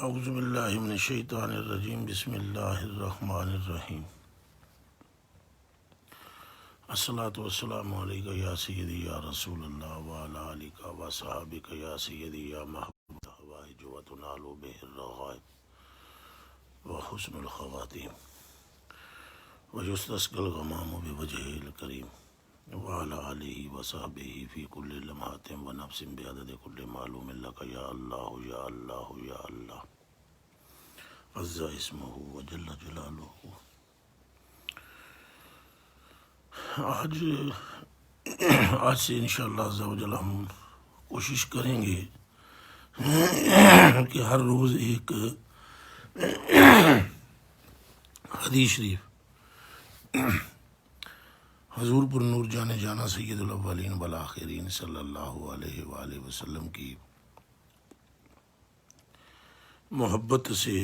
اعوذ باللہ من الشیطان الرجیم بسم اللہ الرحمن الرحیم الصلاۃ والسلام علیک یا سیدی یا رسول اللہ وعلی آلک و صحابک یا سیدی یا محبوب الحوائج وتنال بہ الرغائب وحسن الخواتیم ویستسقى الغمام بوجهه الکریم وعلی آلہ وصحبہ فی کل لمحۃ ونفس بعدد کل معلوم لک یا اللہ یا اللہ یا اللہ عز اسمہ وجل جلالہ۔ آج سے انشاءاللہ عز و جل ہم کوشش کریں گے کہ ہر روز ایک حدیث شریف حضور پر نور جانے جانا سید الاولین والآخرین صلی اللہ علیہ وآلہ وسلم کی محبت سے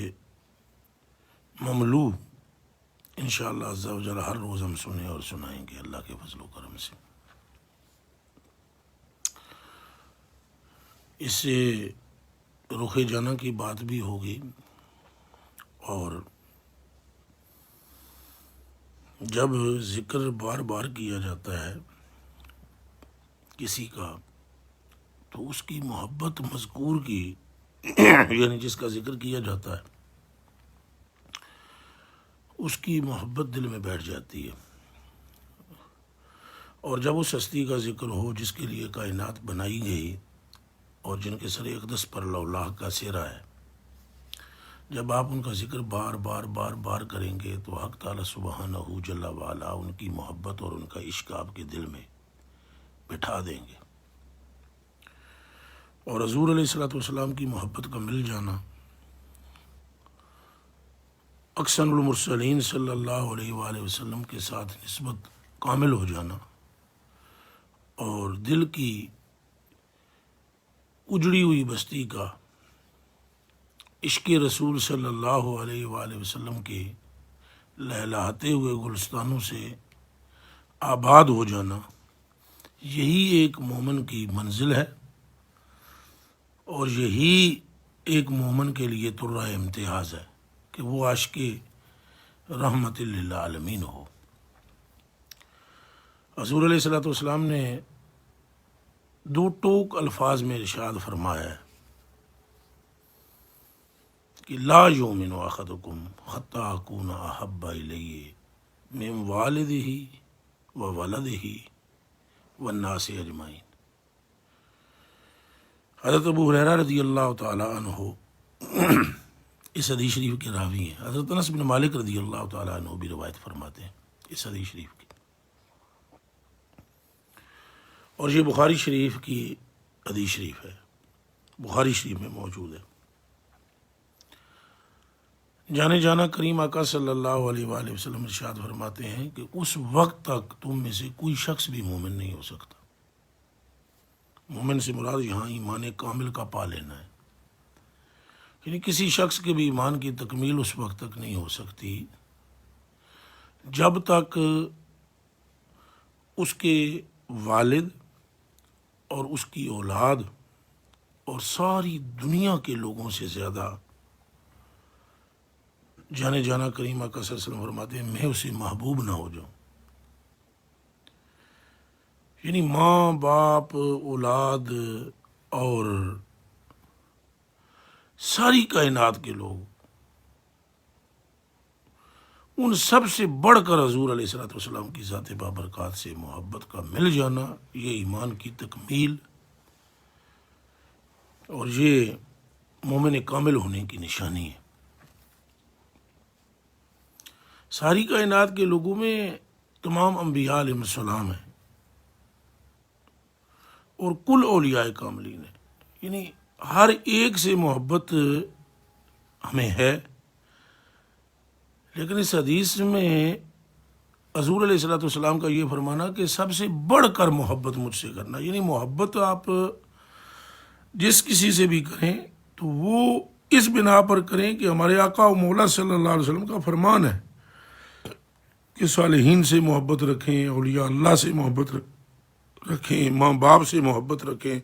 مملو انشاءاللہ عز و جل ہر روز ہم سنیں اور سنائیں گے اللہ کے فضل و کرم سے۔ اس سے رخ جانا کی بات بھی ہوگی، اور جب ذکر بار بار کیا جاتا ہے کسی کا تو اس کی محبت مذکور کی یعنی جس کا ذکر کیا جاتا ہے اس کی محبت دل میں بیٹھ جاتی ہے، اور جب اس ہستی کا ذکر ہو جس کے لیے کائنات بنائی گئی اور جن کے سر اقدس پر لولاہ کا سیرا ہے، جب آپ ان کا ذکر بار بار بار بار کریں گے تو حق تعالی سبحانہ جل وعلا ان کی محبت اور ان کا عشق آپ کے دل میں بٹھا دیں گے، اور حضور علیہ الصلوۃ والسلام کی محبت کا مل جانا، اکثر المرسلین صلی اللہ علیہ وآلہ وسلم کے ساتھ نسبت کامل ہو جانا، اور دل کی اجڑی ہوئی بستی کا عشق رسول صلی اللہ علیہ وآلہ وسلم کے لہلاتے ہوئے گلستانوں سے آباد ہو جانا، یہی ایک مومن کی منزل ہے، اور یہی ایک مومن کے لیے طرہ امتیاز ہے کہ وہ عاشق رحمت للعالمین ہو۔ حضور علیہ الصلوۃ والسلام نے دو ٹوک الفاظ میں ارشاد فرمایا ہے کہ لا یؤمن احدکم حتی اکون احب الیہ من والدہ وولدہ والناس اجمعین۔ حضرت ابو ہریرہ رضی اللہ تعالی عنہ اس حدیث شریف کے راوی ہیں، حضرت انس بن مالک رضی اللہ تعالیٰ عنہ بھی روایت فرماتے ہیں اس حدیث شریف کی، اور یہ بخاری شریف کی حدیث شریف ہے، بخاری شریف میں موجود ہے۔ جانے جانا کریم آقا صلی اللہ علیہ وآلہ وسلم ارشاد فرماتے ہیں کہ اس وقت تک تم میں سے کوئی شخص بھی مومن نہیں ہو سکتا۔ مومن سے مراد یہاں ایمان کامل کا پا لینا ہے، یعنی کسی شخص کے بھی ایمان کی تکمیل اس وقت تک نہیں ہو سکتی جب تک اس کے والد اور اس کی اولاد اور ساری دنیا کے لوگوں سے زیادہ جانے جانا کریم آقا صلی اللہ علیہ وسلم فرماتے ہیں میں اسے محبوب نہ ہو جاؤں، یعنی ماں باپ اولاد اور ساری کائنات کے لوگ، ان سب سے بڑھ کر حضور علیہ الصلوۃ والسلام کی ذات بابرکات سے محبت کا مل جانا، یہ ایمان کی تکمیل اور یہ مومن کامل ہونے کی نشانی ہے۔ ساری کائنات کے لوگوں میں تمام انبیاء علیہ السلام ہیں اور کل اولیاء کاملین ہیں، یعنی ہر ایک سے محبت ہمیں ہے، لیکن اس حدیث میں حضور علیہ الصلوۃ والسلام کا یہ فرمانا کہ سب سے بڑھ کر محبت مجھ سے کرنا، یعنی محبت آپ جس کسی سے بھی کریں تو وہ اس بنا پر کریں کہ ہمارے آقا و مولا صلی اللہ علیہ وسلم کا فرمان ہے کہ صالحین سے محبت رکھیں، اولیاء اللہ سے محبت رکھیں، ماں باپ سے محبت رکھیں،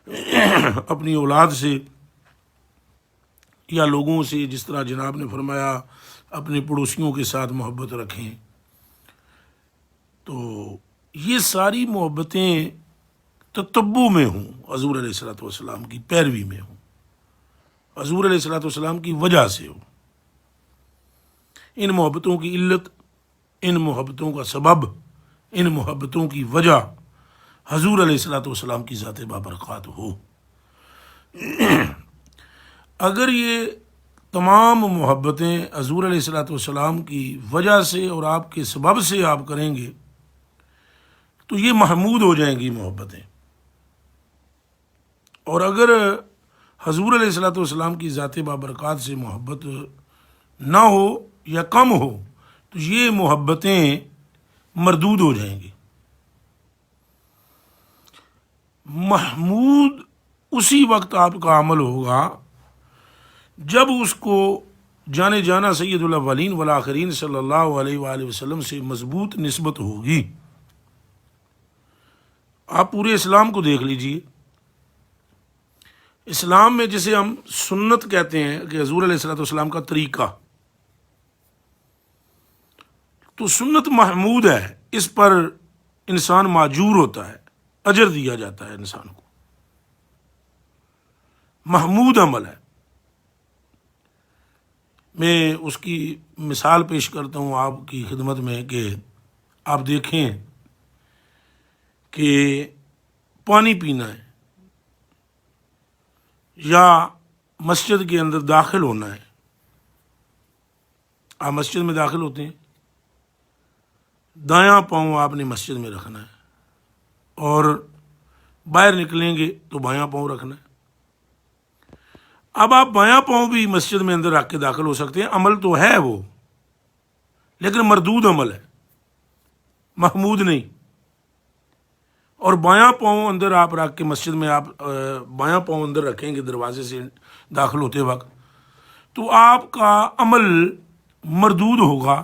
اپنی اولاد سے یا لوگوں سے جس طرح جناب نے فرمایا اپنے پڑوسیوں کے ساتھ محبت رکھیں، تو یہ ساری محبتیں تتبع میں ہوں، حضور علیہ الصلوۃ والسلام کی پیروی میں ہوں، حضور علیہ الصلوۃ والسلام کی وجہ سے ہوں۔ ان محبتوں کی علت، ان محبتوں کا سبب، ان محبتوں کی وجہ حضور علیہ الصلوۃ والسلام کی ذات بابرکات ہو۔ اگر یہ تمام محبتیں حضور علیہ الصلوۃ والسلام کی وجہ سے اور آپ کے سبب سے آپ کریں گے تو یہ محمود ہو جائیں گی محبتیں، اور اگر حضور علیہ الصلوۃ والسلام کی ذات بابرکات سے محبت نہ ہو یا کم ہو تو یہ محبتیں مردود ہو جائیں گی۔ محمود اسی وقت آپ کا عمل ہوگا جب اس کو جانے جانا سید الاولین والآخرین صلی اللہ علیہ وآلہ وسلم سے مضبوط نسبت ہوگی۔ آپ پورے اسلام کو دیکھ لیجئے، اسلام میں جسے ہم سنت کہتے ہیں کہ حضور علیہ الصلوۃ والسلام کا طریقہ، تو سنت محمود ہے، اس پر انسان ماجور ہوتا ہے، اجر دیا جاتا ہے انسان کو، محمود عمل ہے۔ میں اس کی مثال پیش کرتا ہوں آپ کی خدمت میں کہ آپ دیکھیں کہ پانی پینا ہے یا مسجد کے اندر داخل ہونا ہے، آپ مسجد میں داخل ہوتے ہیں، دایاں پاؤں آپ نے مسجد میں رکھنا ہے اور باہر نکلیں گے تو بایاں پاؤں رکھنا ہے۔ اب آپ بایاں پاؤں بھی مسجد میں اندر رکھ کے داخل ہو سکتے ہیں، عمل تو ہے وہ، لیکن مردود عمل ہے، محمود نہیں۔ اور بایاں پاؤں اندر آپ رکھ کے مسجد میں آپ بایاں پاؤں اندر رکھیں گے دروازے سے داخل ہوتے وقت تو آپ کا عمل مردود ہوگا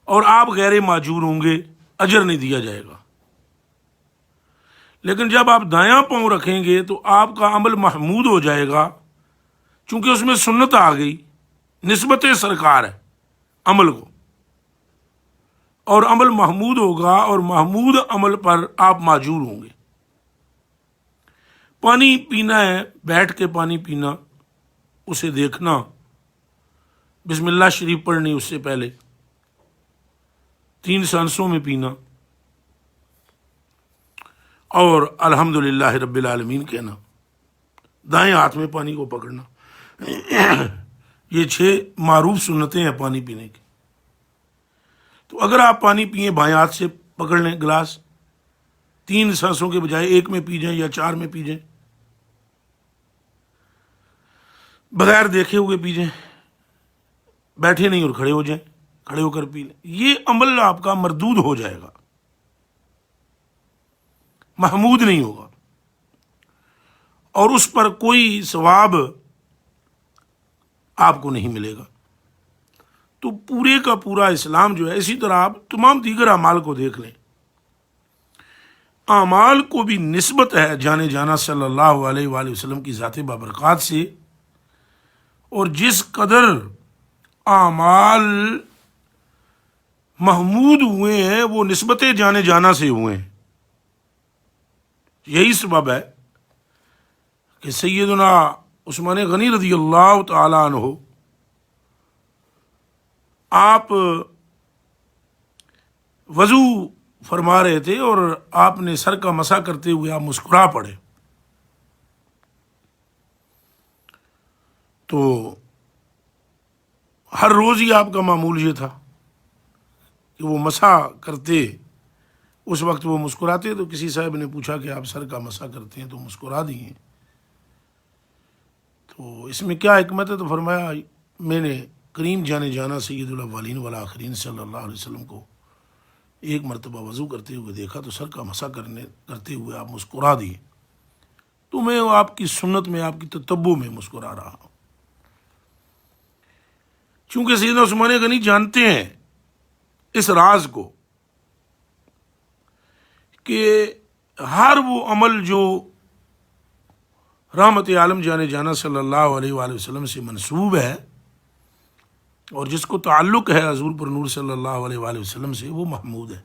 اور آپ غیر ماجور ہوں گے، اجر نہیں دیا جائے گا۔ لیکن جب آپ دایاں پاؤں رکھیں گے تو آپ کا عمل محمود ہو جائے گا، چونکہ اس میں سنت آ گئی، نسبت سرکار ہے عمل کو، اور عمل محمود ہوگا اور محمود عمل پر آپ ماجور ہوں گے۔ پانی پینا ہے، بیٹھ کے پانی پینا، اسے دیکھنا، بسم اللہ شریف پڑھنی اس سے پہلے، 3 سانسوں میں پینا، اور الحمدللہ رب العالمین کہنا، دائیں ہاتھ میں پانی کو پکڑنا۔ یہ 6 معروف سنتیں ہیں پانی پینے کی۔ تو اگر آپ پانی پئیں بائیں ہاتھ سے پکڑ لیں گلاس، 3 سانسوں کے بجائے 1 میں پی جائیں یا 4 میں پی جائیں، بغیر دیکھے ہوئے پی جائیں، بیٹھے نہیں اور کھڑے ہو جائیں، کھڑے ہو کر پی لیں، یہ عمل آپ کا مردود ہو جائے گا، محمود نہیں ہوگا، اور اس پر کوئی ثواب آپ کو نہیں ملے گا۔ تو پورے کا پورا اسلام جو ہے، اسی طرح آپ تمام دیگر اعمال کو دیکھ لیں، اعمال کو بھی نسبت ہے جانے جانا صلی اللہ علیہ وآلہ وسلم کی ذات بابرکات سے، اور جس قدر اعمال محمود ہوئے ہیں وہ نسبت جانے جانا سے ہوئے ہیں۔ یہی سبب ہے کہ سیدنا عثمان غنی رضی اللہ تعالی عنہ آپ وضو فرما رہے تھے اور آپ نے سر کا مسح کرتے ہوئے آپ مسکرا پڑے، تو ہر روز ہی آپ کا معمول یہ تھا کہ وہ مسح کرتے، اس وقت وہ مسکراتے، تو کسی صاحب نے پوچھا کہ آپ سر کا مسح کرتے ہیں تو مسکرا دیے، تو اس میں کیا حکمت ہے؟ تو فرمایا میں نے کریم جانے جانا سید الاولین والآخرین صلی اللہ علیہ وسلم کو ایک مرتبہ وضو کرتے ہوئے دیکھا تو سر کا مسح کرتے ہوئے آپ مسکرا دیے، تو میں آپ کی سنت میں، آپ کی تتبع میں مسکرا رہا ہوں۔ چونکہ سیدنا عثمان غنی جانتے ہیں اس راز کو کہ ہر وہ عمل جو رحمت عالم جانے جانا صلی اللہ علیہ وآلہ وسلم سے منسوب ہے، اور جس کو تعلق ہے حضور پر نور صلی اللہ علیہ وآلہ وسلم سے، وہ محمود ہے۔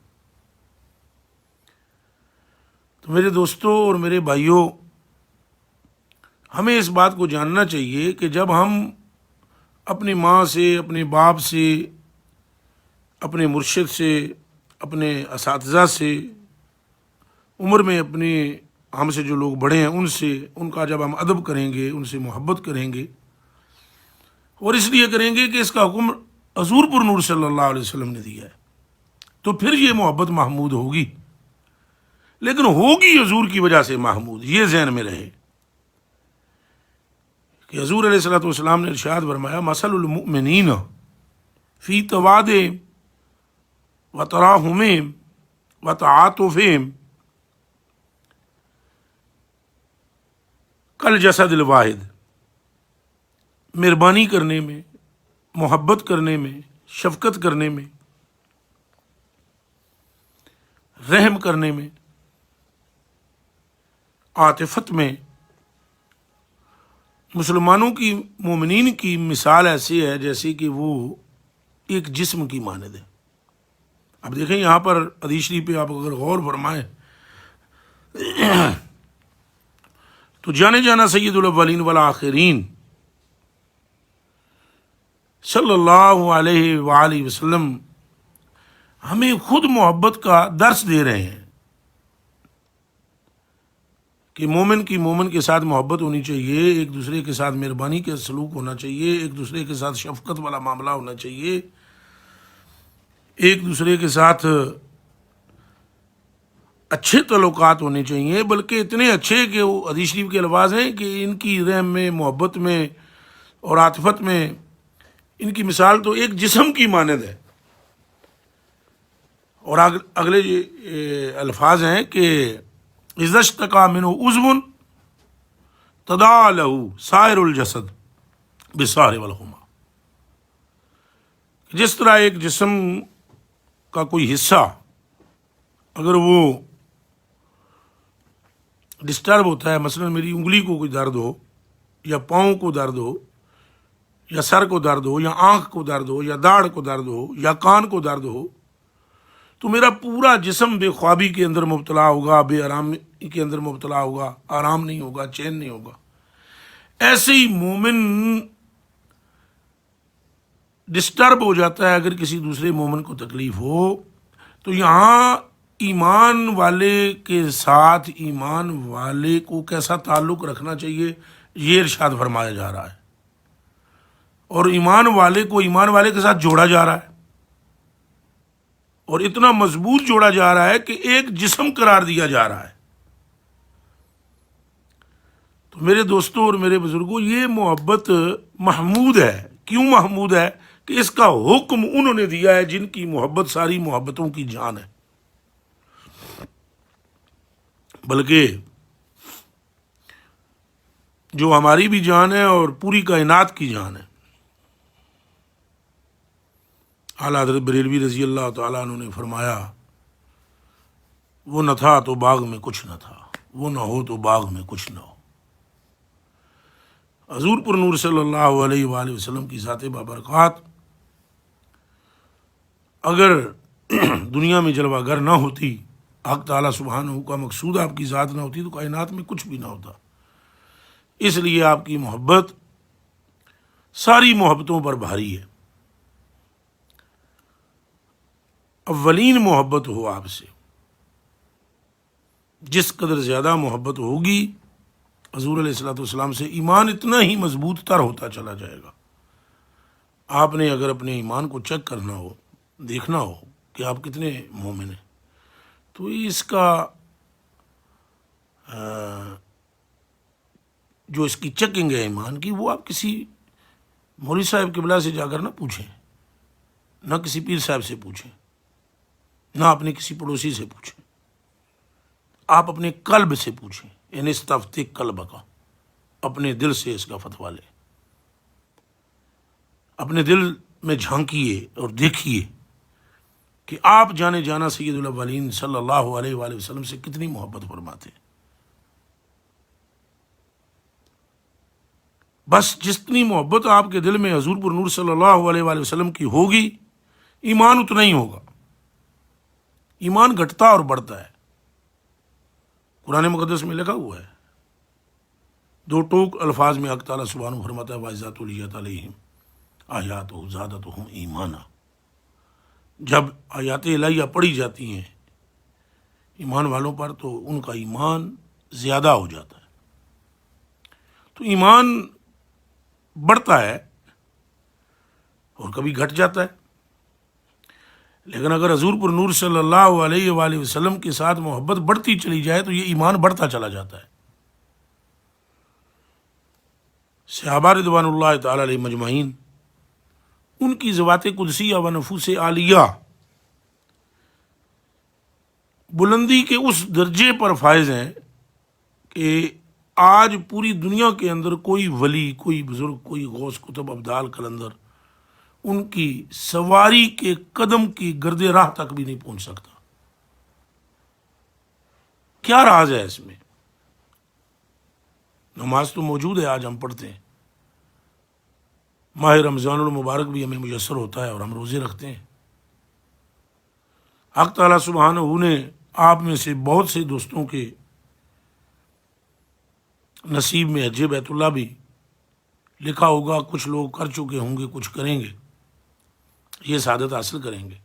تو میرے دوستوں اور میرے بھائیوں، ہمیں اس بات کو جاننا چاہیے کہ جب ہم اپنی ماں سے، اپنے باپ سے، اپنے مرشد سے، اپنے اساتذہ سے، عمر میں اپنے ہم سے جو لوگ بڑے ہیں ان سے، ان کا جب ہم ادب کریں گے، ان سے محبت کریں گے، اور اس لیے کریں گے کہ اس کا حکم حضور پر نور صلی اللہ علیہ وسلم نے دیا ہے، تو پھر یہ محبت محمود ہوگی، لیکن ہوگی حضور کی وجہ سے محمود۔ یہ ذہن میں رہے کہ حضور علیہ الصلوۃ والسلام نے ارشاد فرمایا، مثل المؤمنین فی توادہم وتراحمہم وتعاطفہم کالجسد الواحد۔ مہربانی کرنے میں، محبت کرنے میں، شفقت کرنے میں، رحم کرنے میں، عاطفت میں، مسلمانوں کی، مومنین کی مثال ایسی ہے جیسے کہ وہ ایک جسم کی مانند ہے۔ اب دیکھیں یہاں پر حدیث شریف پہ آپ اگر غور فرمائیں تو جانے جانا سید الاولین والآخرین صلی اللہ علیہ وآلہ وسلم ہمیں خود محبت کا درس دے رہے ہیں کہ مومن کی مومن کے ساتھ محبت ہونی چاہیے، ایک دوسرے کے ساتھ مہربانی کا سلوک ہونا چاہیے، ایک دوسرے کے ساتھ شفقت والا معاملہ ہونا چاہیے، ایک دوسرے کے ساتھ اچھے تعلقات ہونے چاہیے، بلکہ اتنے اچھے کہ وہ حدیث شریف کے الفاظ ہیں کہ ان کی رحم میں، محبت میں اور عاطفت میں ان کی مثال تو ایک جسم کی مانند ہے۔ اور اگلے الفاظ ہیں کہ اذا اشتکا منہ عضو تداعی لہ سائر الجسد بالسہر والحمى۔ جس طرح ایک جسم کا کوئی حصہ اگر وہ ڈسٹرب ہوتا ہے، مثلا میری انگلی کو کوئی درد ہو، یا پاؤں کو درد ہو، یا سر کو درد ہو، یا آنکھ کو درد ہو، یا داڑھ کو درد ہو، یا کان کو درد ہو، تو میرا پورا جسم بے خوابی کے اندر مبتلا ہوگا، بے آرامی کے اندر مبتلا ہوگا، آرام نہیں ہوگا، چین نہیں ہوگا۔ ایسے ہی مومن ڈسٹرب ہو جاتا ہے اگر کسی دوسرے مومن کو تکلیف ہو، تو یہاں ایمان والے کے ساتھ ایمان والے کو کیسا تعلق رکھنا چاہیے یہ ارشاد فرمایا جا رہا ہے، اور ایمان والے کو ایمان والے کے ساتھ جوڑا جا رہا ہے، اور اتنا مضبوط جوڑا جا رہا ہے کہ ایک جسم قرار دیا جا رہا ہے۔ تو میرے دوستوں اور میرے بزرگوں، یہ محبت محمود ہے۔ کیوں محمود ہے؟ کہ اس کا حکم انہوں نے دیا ہے جن کی محبت ساری محبتوں کی جان ہے، بلکہ جو ہماری بھی جان ہے اور پوری کائنات کی جان ہے۔ اعلیٰ حضرت بریلوی رضی اللہ تعالیٰ عنہ نے فرمایا، وہ نہ تھا تو باغ میں کچھ نہ تھا، وہ نہ ہو تو باغ میں کچھ نہ ہو۔ حضور پر نور صلی اللہ علیہ وآلہ وسلم کی ذات بابرکات اگر دنیا میں جلوہ گر نہ ہوتی، حق تعالیٰ سبحانہ کا مقصود آپ کی ذات نہ ہوتی، تو کائنات میں کچھ بھی نہ ہوتا۔ اس لیے آپ کی محبت ساری محبتوں پر بھاری ہے۔ اولین محبت ہو آپ سے، جس قدر زیادہ محبت ہوگی حضور علیہ الصلوۃ والسلام سے، ایمان اتنا ہی مضبوط تر ہوتا چلا جائے گا۔ آپ نے اگر اپنے ایمان کو چیک کرنا ہو، دیکھنا ہو کہ آپ کتنے مومن ہیں، تو اس کا جو اس کی چیکنگ ہے ایمان کی، وہ آپ کسی مولوی صاحب قبلہ سے جا کر نہ پوچھیں، نہ کسی پیر صاحب سے پوچھیں، نہ اپنے کسی پڑوسی سے پوچھیں، آپ اپنے قلب سے پوچھیں۔ ان استفتِ قلبک، اپنے دل سے اس کا فتویٰ لیں، اپنے دل میں جھانکیے اور دیکھیے کہ آپ جانے جانا سید الاولین صلی اللہ علیہ وآلہ وسلم سے کتنی محبت فرماتے ہیں۔ بس جتنی محبت آپ کے دل میں حضور پر نور صلی اللہ علیہ وآلہ وسلم کی ہوگی، ایمان اتنا ہی ہوگا۔ ایمان گھٹتا اور بڑھتا ہے۔ قرآن مقدس میں لکھا ہوا ہے، دو ٹوک الفاظ میں حق تعالیٰ سبحانہ فرماتا ہے وَإِذَا تُلِيَتْ عَلَيْهِمْ آیاتُهُ زَادَتْهُمْ ایمانا، جب آیات الہیہ پڑھی جاتی ہیں ایمان والوں پر تو ان کا ایمان زیادہ ہو جاتا ہے۔ تو ایمان بڑھتا ہے اور کبھی گھٹ جاتا ہے، لیکن اگر حضور پر نور صلی اللہ علیہ وآلہ وسلم کے ساتھ محبت بڑھتی چلی جائے تو یہ ایمان بڑھتا چلا جاتا ہے۔ صحابہ رضوان اللہ تعالی علیہ مجمعین، ان کی ذوات قدسیہ و نفوس عالیہ بلندی کے اس درجے پر فائز ہیں کہ آج پوری دنیا کے اندر کوئی ولی، کوئی بزرگ، کوئی غوث، قطب، ابدال، قلندر ان کی سواری کے قدم کی گرد راہ تک بھی نہیں پہنچ سکتا۔ کیا راز ہے اس میں؟ نماز تو موجود ہے، آج ہم پڑھتے ہیں، ماہ رمضان المبارک بھی ہمیں میسر ہوتا ہے اور ہم روزے رکھتے ہیں۔ حق تعالیٰ سبحانہ نے آپ میں سے بہت سے دوستوں کے نصیب میں حج بیت اللہ بھی لکھا ہوگا، کچھ لوگ کر چکے ہوں گے، کچھ کریں گے، یہ سعادت حاصل کریں گے۔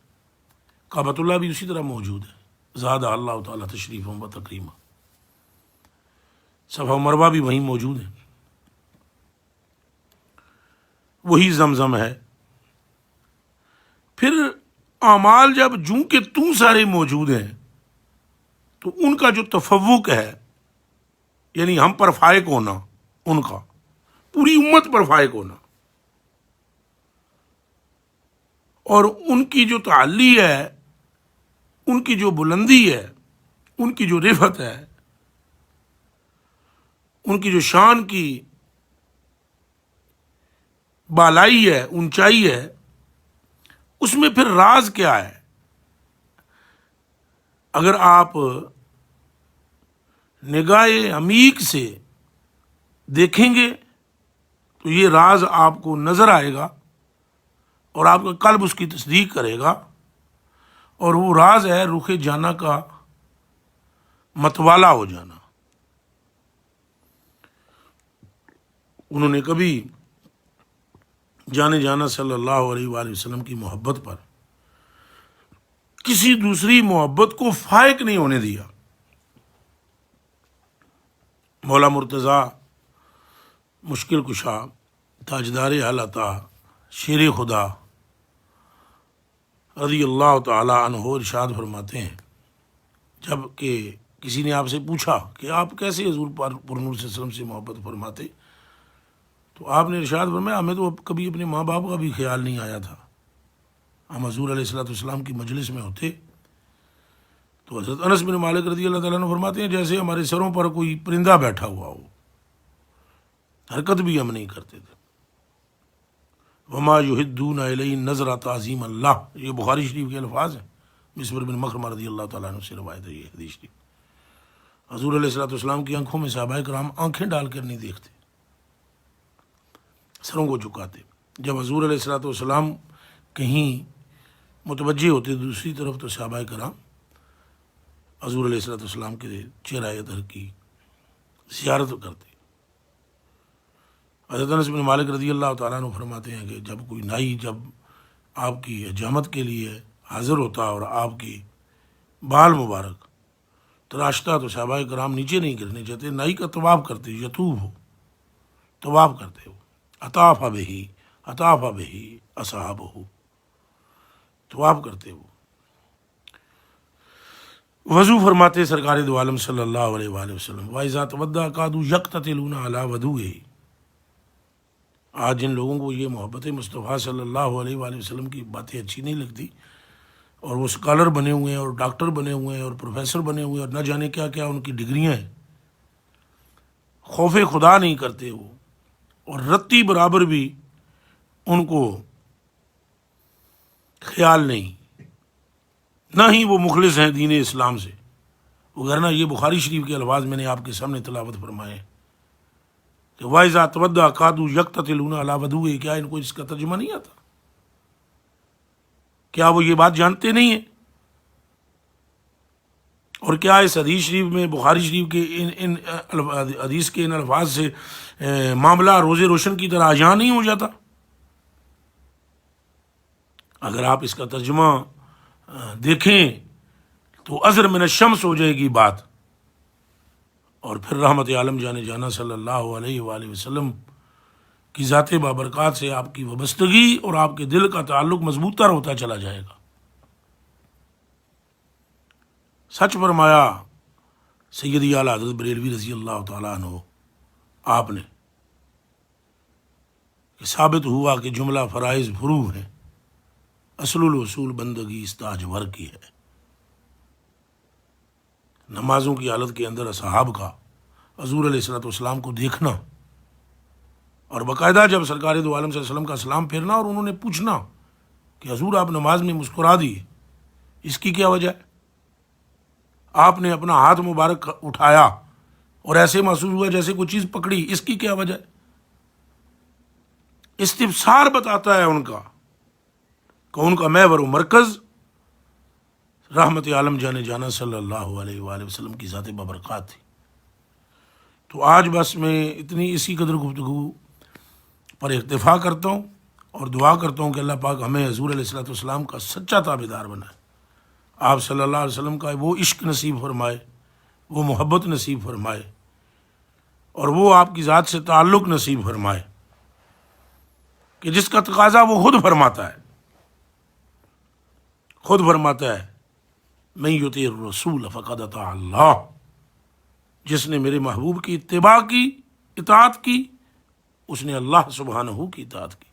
کعبۃ اللہ بھی اسی طرح موجود ہے، زادہ اللہ تعالیٰ تشریفا و تکریما، صفا مروہ بھی وہیں موجود ہے، وہی زمزم ہے۔ پھر اعمال جب جوں کے توں سارے موجود ہیں تو ان کا جو تفوق ہے، یعنی ہم پر فائق ہونا، ان کا پوری امت پر فائق ہونا، اور ان کی جو تعلی ہے، ان کی جو بلندی ہے، ان کی جو رفعت ہے، ان کی جو شان کی بالائی ہے، اونچائی ہے، اس میں پھر راز کیا ہے؟ اگر آپ نگاہ عمیق سے دیکھیں گے تو یہ راز آپ کو نظر آئے گا اور آپ کا قلب اس کی تصدیق کرے گا، اور وہ راز ہے رخ جانا کا متوالا ہو جانا۔ انہوں نے کبھی جانے جانا صلی اللہ علیہ وآلہ وسلم کی محبت پر کسی دوسری محبت کو فائق نہیں ہونے دیا۔ مولا مرتضیٰ مشکل کشا، تاجدار اہل عطا، شیر خدا رضی اللہ تعالی عنہ ارشاد فرماتے ہیں، جب کہ کسی نے آپ سے پوچھا کہ آپ کیسے حضور پر نور صلی اللہ علیہ وسلم سے محبت فرماتے، تو آپ نے ارشاد فرمایا ہمیں تو کبھی اپنے ماں باپ کا بھی خیال نہیں آیا تھا، ہم حضور علیہ الصلوۃ والسلام کی مجلس میں ہوتے تو حضرت انس بن مالک رضی اللہ تعالیٰ عنہ فرماتے ہیں جیسے ہمارے سروں پر کوئی پرندہ بیٹھا ہوا ہو، حرکت بھی ہم نہیں کرتے تھے۔ وما یحدون الیہ نظر تعظیم اللہ، یہ بخاری شریف کے الفاظ ہیں، مسور بن مخرمہ رضی اللہ تعالیٰ عنہ سے روایت ہے یہ حدیث شریف۔ حضور علیہ الصلوۃ والسلام کی آنکھوں میں صحابہ کرام آنکھیں ڈال کر نہیں دیکھتے، سروں کو جھکاتے۔ جب حضور علیہ الصلوۃ والسلام کہیں متوجہ ہوتے دوسری طرف تو صحابہ کرام حضور علیہ الصلوۃ والسلام کے چہرہ اطہر کی زیارت کرتے۔ حضرت انس بن مالک رضی اللہ تعالیٰ عنہ فرماتے ہیں کہ جب کوئی نائی جب آپ کی حجامت کے لیے حاضر ہوتا اور آپ کی بال مبارک تراشتا تو صحابہ کرام نیچے نہیں گرنے چاہتے، نائی کا طواف کرتے، یطوف ہو، طواف کرتے ہو، اطاف بہی اصحابہ، طواف کرتے ہو، وضو فرماتے سرکار دو عالم صلی اللہ علیہ وآلہ وسلم۔ وَإِذَا تَوَضَّأَ كَادُوا يَقْتَتِلُونَ عَلَىٰ وَضُوئِهِ۔ آج جن لوگوں کو یہ محبت مصطفیٰ صلی اللہ علیہ وآلہ وسلم کی باتیں اچھی نہیں لگتی اور وہ اسکالر بنے ہوئے ہیں اور ڈاکٹر بنے ہوئے ہیں اور پروفیسر بنے ہوئے ہیں اور نہ جانے کیا کیا ان کی ڈگریاں ہیں، خوف خدا نہیں کرتے وہ، اور رتی برابر بھی ان کو خیال نہیں، نہ ہی وہ مخلص ہیں دین اسلام سے، وگرنہ یہ بخاری شریف کے الفاظ میں نے آپ کے سامنے تلاوت فرمائے ہیں۔ کہ وَإِذَا تَوَدَّعَ كَادُوا يَقْتَتِلُونَ عَلَىٰ وَدُوِّهِ، کیا ان کو اس کا ترجمہ نہیں آتا؟ کیا وہ یہ بات جانتے نہیں ہیں؟ اور کیا اس حدیث شریف میں، بخاری شریف کے ان حدیث کے ان الفاظ سے معاملہ روزے روشن کی طرح آجاں نہیں ہو جاتا؟ اگر آپ اس کا ترجمہ دیکھیں تو ازر من الشمس ہو جائے گی بات، اور پھر رحمت عالم جانے جانا صلی اللہ علیہ وآلہ وسلم کی ذات بابرکات سے آپ کی وابستگی اور آپ کے دل کا تعلق مضبوط تر ہوتا چلا جائے گا۔ سچ فرمایا سیدی اعلیٰ حضرت بریلوی رضی اللہ تعالیٰ عنہ آپ نے، کہ ثابت ہوا کہ جملہ فرائض فروع ہیں، اصل الوصول بندگی استاجور کی ہے۔ نمازوں کی حالت کے اندر اصحاب کا حضور علیہ الصلوۃ والسلام کو دیکھنا، اور باقاعدہ جب سرکار دو عالم صلی اللہ علیہ وسلم کا سلام پھیرنا اور انہوں نے پوچھنا کہ حضور آپ نماز میں مسکرا دیے، اس کی کیا وجہ ہے؟ آپ نے اپنا ہاتھ مبارک اٹھایا اور ایسے محسوس ہوا جیسے کوئی چیز پکڑی، اس کی کیا وجہ ہے؟ استفسار بتاتا ہے ان کا کہ ان کا محور و مرکز رحمت عالم جانے جانا صلی اللہ علیہ وآلہ وسلم کی ذات بابرکات تھی۔ تو آج بس میں اتنی اسی قدر گفتگو پر اکتفا کرتا ہوں، اور دعا کرتا ہوں کہ اللہ پاک ہمیں حضور علیہ الصلوۃ والسلام کا سچا تابعدار بنائے، آپ صلی اللہ علیہ وسلم کا وہ عشق نصیب فرمائے، وہ محبت نصیب فرمائے، اور وہ آپ کی ذات سے تعلق نصیب فرمائے کہ جس کا تقاضا وہ خود فرماتا ہے، خود فرماتا ہے من یطیع الرسول فقد اطاع اللہ، جس نے میرے محبوب کی اتباع کی، اطاعت کی، اس نے اللہ سبحانہ کی اطاعت کی۔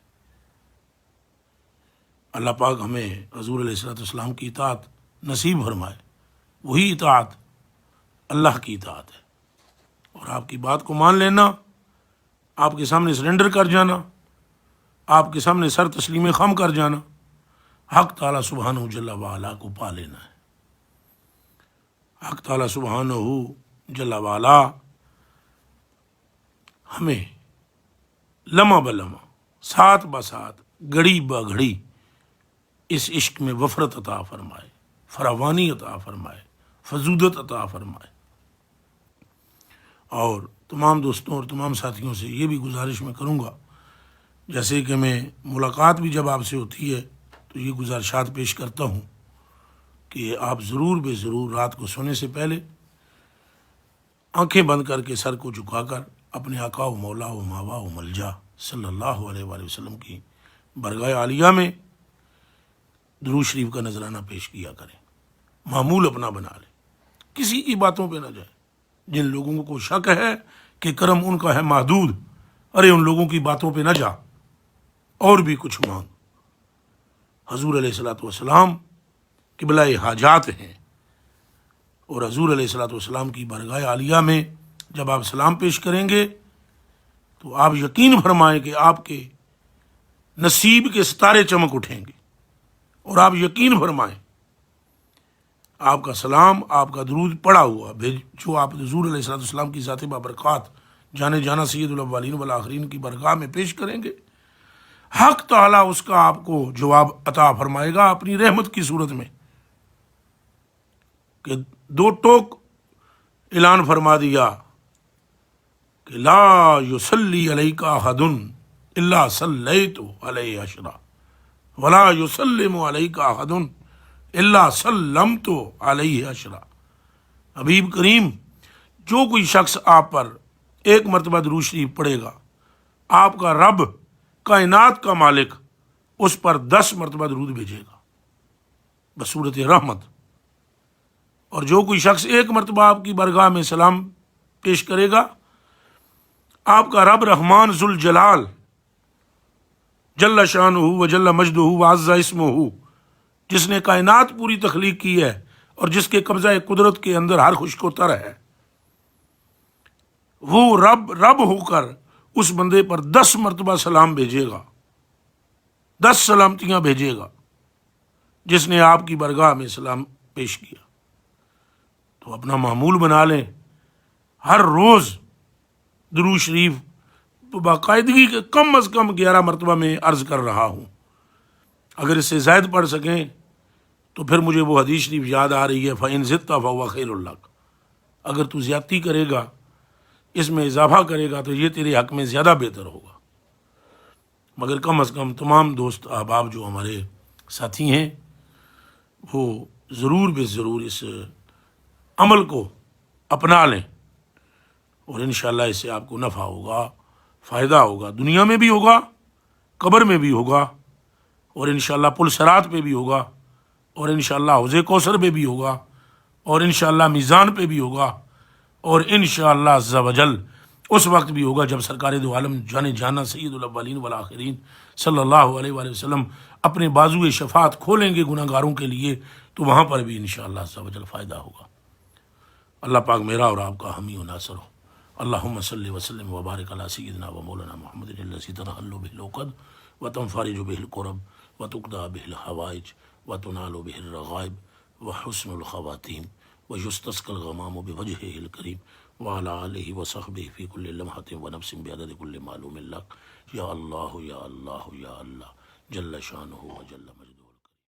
اللہ پاک ہمیں حضور علیہ الصلوۃ والسلام کی اطاعت نصیب فرمائے، وہی اطاعت اللہ کی اطاعت ہے، اور آپ کی بات کو مان لینا، آپ کے سامنے سرنڈر کر جانا، آپ کے سامنے سر تسلیم خم کر جانا، حق تعالیٰ سبحانہ جل وعلا کو پا لینا ہے۔ حق تعالیٰ سبحانہ جل وعلا ہمیں لمحہ بلمحہ، ساتھ بساتھ، گھڑی بگھڑی اس عشق میں وفرت عطا فرمائے، فراوانی عطا فرمائے، فضودت عطا فرمائے۔ اور تمام دوستوں اور تمام ساتھیوں سے یہ بھی گزارش میں کروں گا، جیسے کہ میں ملاقات بھی جب آپ سے ہوتی ہے تو یہ گزارشات پیش کرتا ہوں کہ آپ ضرور بے ضرور رات کو سونے سے پہلے آنکھیں بند کر کے سر کو جھکا کر اپنے آقا و مولا و ماوا و ملجا صلی اللہ علیہ وآلہ وسلم کی برگاہ عالیہ میں درود شریف کا نذرانہ پیش کیا کریں، معمول اپنا بنا لیں، کسی کی باتوں پہ نہ جائیں۔ جن لوگوں کو شک ہے کہ کرم ان کا ہے محدود، ارے ان لوگوں کی باتوں پہ نہ جا، اور بھی کچھ مانگ۔ حضور علیہ الصلوۃ والسلام قبلہ حاجات ہیں، اور حضور علیہ الصلوۃ والسلام کی برگاہ عالیہ میں جب آپ سلام پیش کریں گے تو آپ یقین فرمائیں کہ آپ کے نصیب کے ستارے چمک اٹھیں گے، اور آپ یقین فرمائیں آپ کا سلام، آپ کا درود پڑا ہوا جو آپ حضور علیہ الصلوۃ والسلام کی ذات بابرکات جانے جانا سید الاولین والآخرین کی برگاہ میں پیش کریں گے، حق تعالیٰ اس کا آپ کو جواب عطا فرمائے گا اپنی رحمت کی صورت میں، کہ دو ٹوک اعلان فرما دیا کہ لا یصلی علیک احد الا صلیت علیہ عشرا ولا یسلم علیک احد الا سلمت علیہ عشرا۔ حبیب کریم، جو کوئی شخص آپ پر ایک مرتبہ درود شریف پڑھے گا، آپ کا رب کائنات کا مالک اس پر 10 مرتبہ درود بھیجے گا بصورت رحمت، اور جو کوئی شخص ایک مرتبہ آپ کی برگاہ میں سلام پیش کرے گا، آپ کا رب رحمان ذوالجلال جل شانہ و جل مجدہ و عز اسمہ، جس نے کائنات پوری تخلیق کی ہے اور جس کے قبضہ قدرت کے اندر ہر خشک و تر ہے، وہ رب ہو کر اس بندے پر 10 مرتبہ سلام بھیجے گا، 10 سلامتیاں بھیجے گا جس نے آپ کی برگاہ میں سلام پیش کیا۔ تو اپنا معمول بنا لیں، ہر روز درود شریف باقاعدگی کے کم از کم 11 مرتبہ میں عرض کر رہا ہوں. اگر اس سے زائد پڑھ سکیں تو پھر مجھے وہ حدیث شریف یاد آ رہی ہے فَإِن زِدْتَ فَهُوَ خَيْرٌ لَكَ. اگر تو زیادتی کرے گا، اس میں اضافہ کرے گا تو یہ تیرے حق میں زیادہ بہتر ہوگا. مگر کم از کم تمام دوست احباب جو ہمارے ساتھی ہیں وہ ضرور بے ضرور اس عمل کو اپنا لیں، اور انشاءاللہ اس سے آپ کو نفع ہوگا، فائدہ ہوگا، دنیا میں بھی ہوگا، قبر میں بھی ہوگا، اور انشاءاللہ پل صراط پہ بھی ہوگا، اور انشاءاللہ حوض کوثر پہ بھی ہوگا، اور انشاءاللہ میزان پہ بھی ہوگا، اور انشاءاللہ عز و جل اس وقت بھی ہوگا جب سرکار دو عالم جانے جانا سید الاولین والآخرین صلی اللہ علیہ وآلہ وسلم اپنے بازوئے شفاعت کھولیں گے گناہ گاروں کے لیے، تو وہاں پر بھی انشاءاللہ عز و جل فائدہ ہوگا. اللہ پاک میرا اور آپ کا حامی و ناصر ہو. اللہم صلی وسلم وبارک علی سیدنا و مولانا محمد الذی تنحل بہ العقد وتنفرج بہ الکرب وتقضی بہ الحوائج وتنال بہ الرغائب وحسن الخواتیم ویستسقی الغمام بوجہہ الکریم وعلی آلہ وصحبہ فی کل لمحۃ ونفس بعدد کل معلوم لک. یا اللہ یا اللہ یا اللہ جل شانہ و جل مجدہ.